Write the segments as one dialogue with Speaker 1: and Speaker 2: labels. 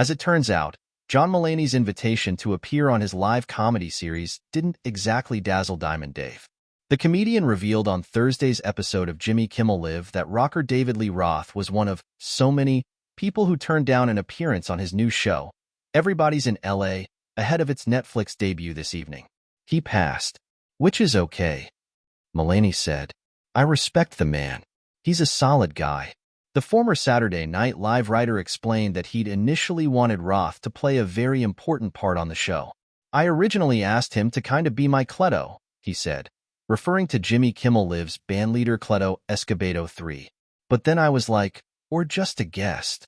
Speaker 1: As it turns out, John Mulaney's invitation to appear on his live comedy series didn't exactly dazzle Diamond Dave. The comedian revealed on Thursday's episode of Jimmy Kimmel Live that rocker David Lee Roth was one of so many people who turned down an appearance on his new show, Everybody's in L.A., ahead of its Netflix debut this evening. He passed, which is okay, Mulaney said. I respect the man. He's a solid guy. The former Saturday Night Live writer explained that he'd initially wanted Roth to play a very important part on the show. I originally asked him to kind of be my Cleto, he said, referring to Jimmy Kimmel Live's bandleader Cleto Escobedo III. But then I was like, or just a guest.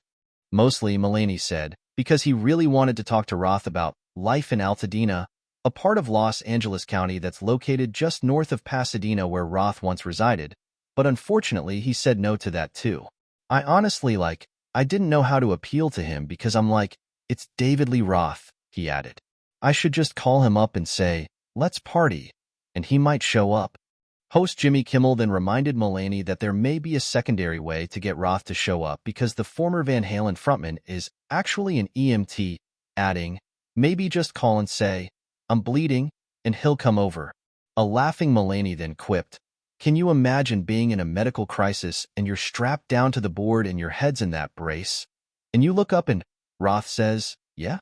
Speaker 1: Mostly, Mulaney said, because he really wanted to talk to Roth about life in Altadena, a part of Los Angeles County that's located just north of Pasadena where Roth once resided, but unfortunately he said no to that too. I honestly I didn't know how to appeal to him because I'm like, it's David Lee Roth, he added. I should just call him up and say, let's party, and he might show up. Host Jimmy Kimmel then reminded Mulaney that there may be a secondary way to get Roth to show up because the former Van Halen frontman is actually an EMT, adding, maybe just call and say, I'm bleeding, and he'll come over. A laughing Mulaney then quipped, can you imagine being in a medical crisis and you're strapped down to the board and your head's in that brace? And you look up and Roth says, yeah?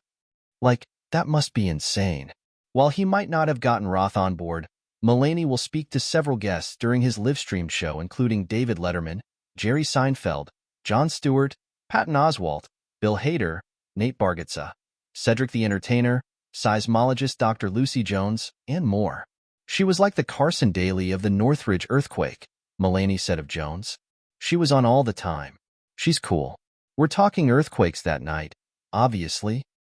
Speaker 1: That must be insane. While he might not have gotten Roth on board, Mulaney will speak to several guests during his live-stream show including David Letterman, Jerry Seinfeld, Jon Stewart, Patton Oswalt, Bill Hader, Nate Bargatze, Cedric the Entertainer, seismologist Dr. Lucy Jones, and more. She was like the Carson Daly of the Northridge earthquake, Mulaney said of Jones. She was on all the time. She's cool. We're talking earthquakes that night, obviously.